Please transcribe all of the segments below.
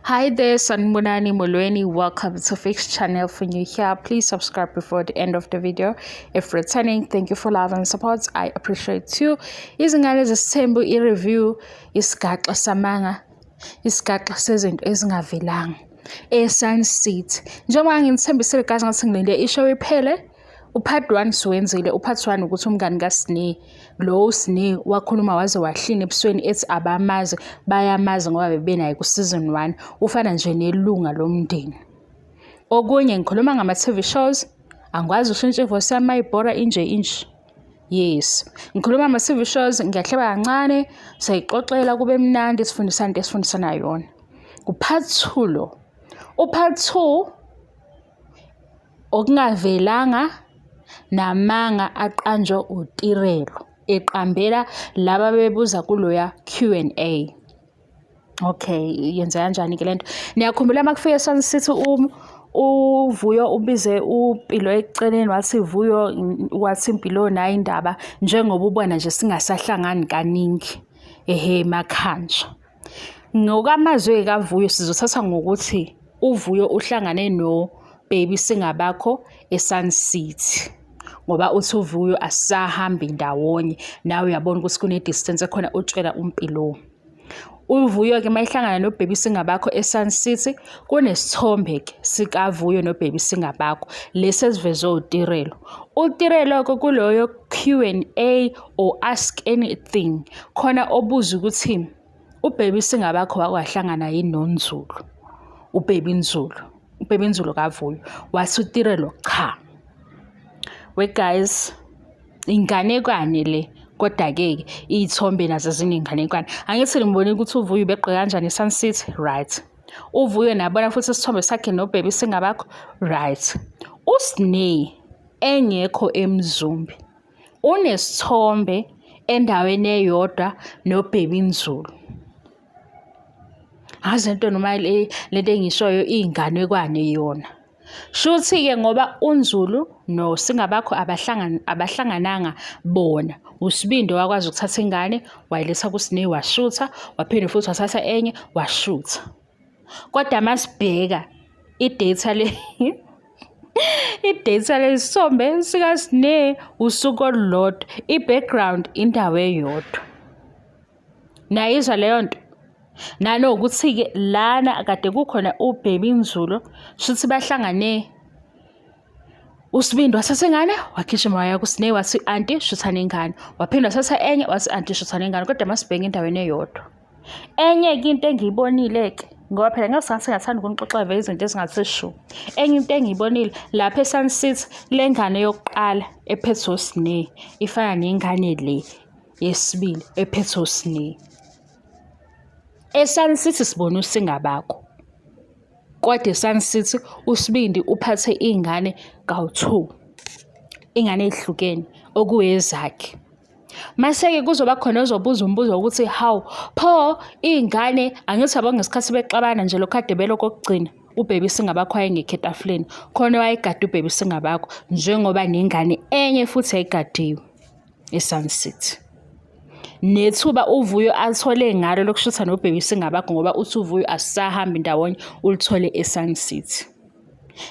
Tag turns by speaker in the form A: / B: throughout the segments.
A: Hi there, Sanibonani Molweni. Welcome to Fix channel. If you're new here, please subscribe before the end of the video. If returning, thank you for love and support. I appreciate you. Izingane zesembu i-review isigaxa samanga, isigaxa sezinto ezingavelanga. Sunset. Njengoba ngithembisile guys ngathi ngilinde ishow iphele. Upart 1 siwenzile. Upart 1 ukuthi umngani kaSneh lo Sneh wakhuluma waze wahlina ebusweni ethi abamazi bayamazi ngoba bebenayo ku season 1 ufana nje nelunga lomndeni. Okunye ngikhuluma ngama TV shows angikwazi ushintshe voice yami ayibhora inje. Yes, ngikhuluma ngama TV shows ngiyahleba kancane sayixoxela kube mnandi sifundisana into esifundisana yona. Upart 2 lo. Upart 2 okungavelanga namanga aqanjwa uTirelo eqambela laba bebuza kuloya Q&A. Okay, yenza kanjani ke lento? Niyakhumbula makufika Sunset uVuyo ubize uPilo eceleni wathi Vuyo wathi Impilo nayo indaba njengoba ubona nje singasahlangani kaningi emakhanja. Ngokamazwe kaVuyo sizothatha ngokuthi uVuyo uhlangane no Baby Singabakho eSunset. Ngoba uthi uVuyo asahambi ndawonye nawe uyabona ukuthi kune distance ekhona utshela uMpilo. uVuyo ke mayihlangana no Baby Singabakho eSunset kunesithombe ke sikaVuyo no Baby Singabakho lesi esivezwe uTirelo. uTirelo ke kuloyo Q&A or ask anything khona obuza ukuthi uBaby Singabakho wakwahlangana yini noNzulu. uBaby Nzulu kaVuyo wathi uTirelo cha. We guys, inganekwane le kodwa ke izithombe nazo zinenganekwane. Angithi ngibone ukuthi uVuyo begqe kanjani eSunset, right? uVuyo nabona futhi isithombe sakhe no Baby Singabakho, right? uSneh engekho eMzumbe unesithombe endaweni eyodwa no Baby Nzulu. Azento noma lento engishoyo inganekwane yona. Shuthi ke ngoba uNzulu no Singabakho abahlangananga bona. uSibindo wakwazi ukuthatha ingane wayiletha kuSneh washutha, waphinde futhi wathatha enye washutha. Kodwa masibheka idata lesithombe sikaSneh usuku olulodwa, ibackground indawo eyodwa. Nayizwa leyo nto. Nanokuthi ke lana kade kukhona uBaby Nzulu shuthi bahlangane uSibindo wathatha ingane wakhishima waya kuSneh wathi auntie shutha nengane, waphinda wathatha enye wathi auntie shutha nengane, kodwa masibheka endaweni eyodwa. Enye ke into engiyibonile ke ngoba phela ngathanda ukunixoxela vele izinto ezingathi shu. Enye into engiyibonile lapha eSunset lengane yokuqala ephethwe uSneh ifana nengane le yesibili ephethwe uSneh. eSunset sibona uSingabakho kodwa eSunset uSibindi uphathe ingane kawu2, ingane ezihlukene okuyezakhe. Mase-ke kuzoba khona ozobuza umbuzo ukuthi how pho ingane angithi yabo ngesikhathi bexabana nje lo kade beloko kokugcina uBaby Singabakho ayengekho etafuleni khona wayegada uBaby Singabakho njengoba nengane enye futhi ayigadiwe eSunset. Nethuba uVuyo athole ngalo lokushutha noBaby Singabakho ngoba uthi uVuyo asahamba ndawonye ulithole eSunset.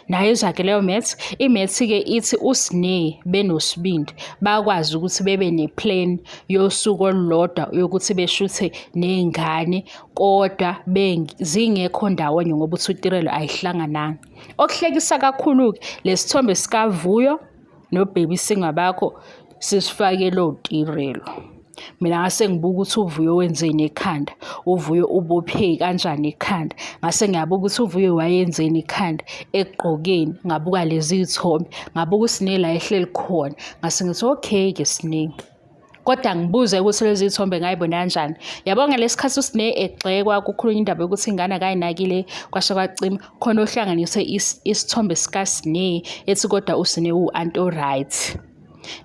A: Nayo izake leyo imethi ke ithi uSneh benoSibindi bakwazi ukuthi bebe neplan yosuku olulodwa yokuthi beshuthe nengane kodwa zingekho ndawonye ngoba uthi uTirelo ayihlangananga. Okuhlekisa kakhulu ke lesithombe sikaVuyo noBaby Singabakho sisifake lo Tirelo. Mina ngase ngibuka ukuthi uVuyo wenzeni ekhanda, uVuyo ubophe kanjani ekhanda, ngase ngiyabuka ukuthi uVuyo wayenzeni ekhanda egqokeni, ngabuka lezi izithombe, ngabuka uSneh la ehleli khona, ngase ngithi okay ke Sneh. Kodwa ngibuze ukuthi lezi izithombe ngayibona kanjani. Yabonga lesikhathi uSneh egxekwa kukhulunywa indaba yokuthi ingane akayinakile kwasha kwacima khona ohlanganise isithombe sikaSneh ethi kodwa uSneh uAnti right.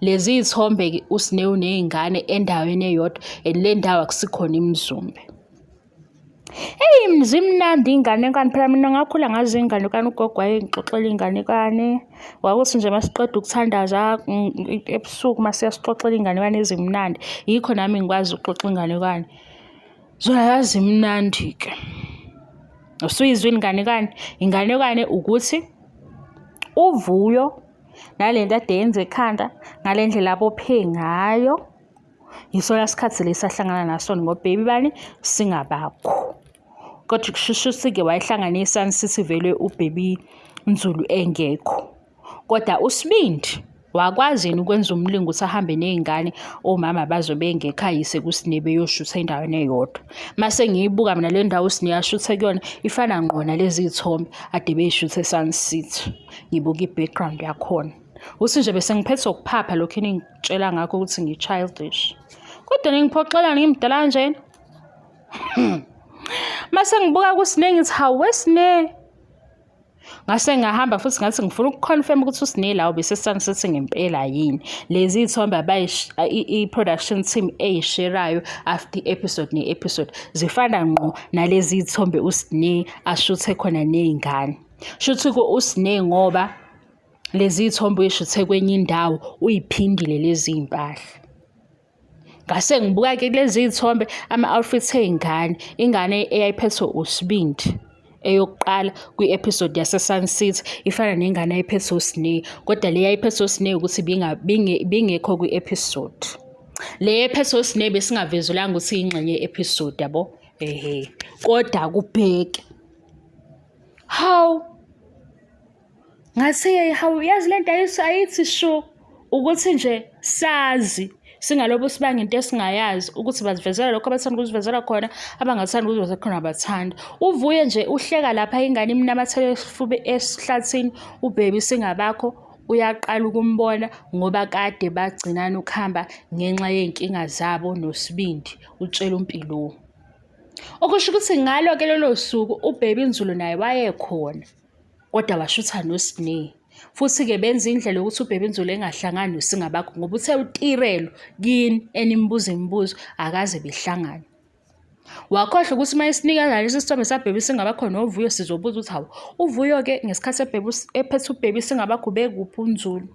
A: Lezi izithombe ke uSneh unezingane endaweni eyodwa le ndawo akusikhona iMzumbe. Mzimnandi inganekwane phela mina ngakhula ngazi inganekwane ugogo wayengixoxela inganekwane. Wakuthi nje masiqeda ukuthandaza ebusuku masiyasixoxela inganekwane ezimnandi. Yikho nami ngikwazi ukuxoxa inganekwane. Zona yazi imnandi ke. Usuyizwa inganekwane ukuthi uvuyo nalento ade yenza ekhanda ngale ndlela abophe ngayo yisona sikhathi lesi ahlangana naso ngoba baby bani singabakho. Kodwa kushuthi-ke wayehlanganisa nisithi vele uBaby Nzulu engekho. Kodwa uSibindi wakwazi yena ukwenza umlingo ukuthi ahambe ney'ngane omama bazobe bengekho ayise kuSine beyoshutha endaweni eyodwa. Mase ngiyibuka mina le ndawo uSine ashuthe kuyona ifana ngqo nalezi iy'thombe ade bey'shuthe eSun City. Ngibuka i-background yakhona. Uthi nje bese ngiphethe ukuphapha lokhu eningitshela ngakho ukuthi ngi-childish. Kodwa ningiphoxelani ngimdala kanjena? Mase ngibuka kuSine ngithi hawu weSine. Ngase ngahamba futhi ngathi ngifuna ukuconfirm ukuthi uSine lawo beseSun City ngempela yini. Lezi iy'thombe i-production team ey'sherayo after i-episode ne-episode zifana ngqo nalezi iy'thombe uSine ashuthe khona ney'ngane. Shuthi-ke uSine ngoba lezi iy'thombe uy'shuthe kwenye indawo uy'phindile lezi iy'mpahla. Ngase ngibuka-ke lezi iy'thombe ama-outfits ey'ngane, ingane eyayiphethwe uSibindi eyokuqala kwi-episode yaseSun City ifana nengane ayiphethwe uSine, kodwa le yayiphethwe uSine ukuthi bingekho kwi-episode. Le ephethwe uSine besingavezulanga ukuthi iyingxenye ye-episode yabo. Kodwa kubheke. Hawu. Ngathi hawu yazi le nto ayithi sho ukuthi nje sazi singalobo sibanga into esingayazi ukuthi bazivezela lokho abathanda ukuzivezela khona, abangathanda ukuzivezela khona abathanda. Uvuye nje uhleka lapha ingane imnamathele esihlathini uBaby singabakho uyaqala ukumbona ngoba kade bagcinana ukuhamba ngenxa yey'nkinga zabo noSibindi utshela uMpilo. Okusho ukuthi ngalo-ke lolo suku uBaby Nzulu naye wayekhona kodwa washutha noSine. Futhi-ke benza indlela yokuthi uBaby Nzulu engahlangani noSingabakho ngoba uthe utirelo kini enimbuza imibuzo akaze behlangane. Wakhohlwa ukuthi uma esinikeza lesi sithombe saBaby Singabakho noVuyo sizobuza ukuthi hawu uVuyo-ke ngesikhathi ephethe uBaby Singabakho bekuphi uNzulu.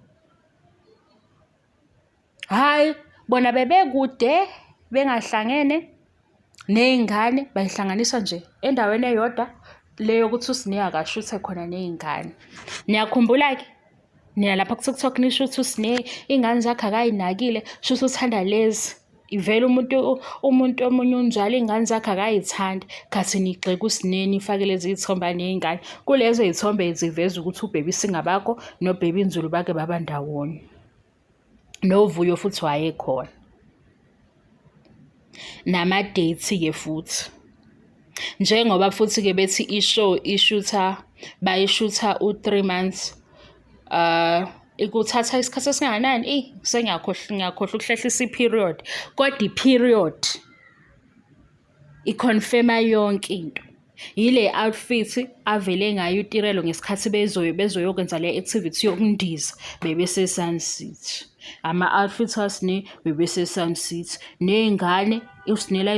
A: Hhayi bona bebekude bengahlangene ney'ngane bayihlanganisa nje endaweni eyodwa leyo ukuthi uSine akashuthe khona ney'ngane. Niyakhumbula-ke? Nina lapha ku-TikTok nisho ukuthi uSine iy'ngane zakhe akay'nakile, shuthi uthanda lezi. Ivele umuntu omunye unjalo iy'ngane zakhe akay'thandi. Khathi nigxeka uSine nifake lezi y'thombe ney'ngane. Kulezo y'thombe ziveza ukuthi uBaby Singabakho noBaby Nzulu bake baba ndawonye. NoVuyo futhi wayekhona. Nama-date-ke futhi. Njengoba futhi-ke bethi i-show bayishutha u-3 months. Ikuthatha isikhathi esingakanani? Ngiyakhohlwa ukuhlehlisa i-period. Kodwa i-period iconfirma yonke into. Yile outfit avele ngayo uTirelo ngesikhathi bezoyokwenza le activity yokundiza bebeseSun City. Ama-outfits kaSine bebeseSun City. Ney'ngane uSine la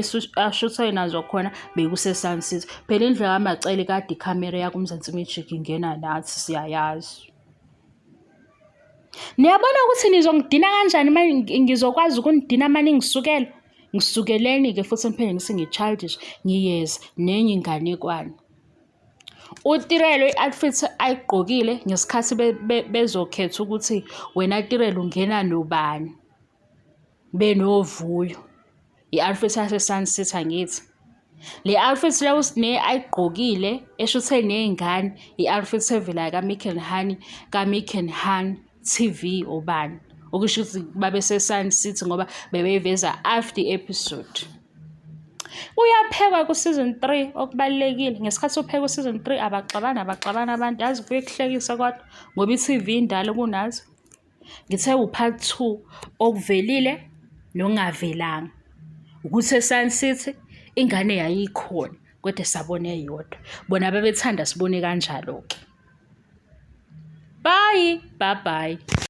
A: ashuthe nazo khona bekuseSun City. Phela indlela kamacele kade ikhamera yakuMzansi Magic ingena nathi siyayazi. Niyabona ukuthi nizongidina kanjani manje ngizokwazi ukunidina manje ngisukela? Ngisukeleni-ke futhi ngiphinde ngithi ngi-childish ngiyeza nenye inganekwane. uTirelo i-outfit ayigqokile ngesikhathi bezokhetha ukuthi wena Tirelo ungena nobani. BenoVuyo. I-outfit yaseSun City angithi. Le outfit le uSine ayigqokile eshuthe ney'ngane i-outfit evela kaMick and Honey TV obani. Okusho ukuthi babeseSun City ngoba bebeyiveza after episode. Uyaphekwa ku-season 3 okubalulekile. Ngesikhathi upheka ku-season 3 abaxabana abantu. Yazi kuye kuhlekisa kodwa ngoba i-TV indala kunazo. Ngithe u-part 2 okuvelile nokungavelanga. Ukuthi eSun City ingane yayikhona kodwa sabona eyodwa. Bona babethanda sibone kanjalo-ke. Bye bye.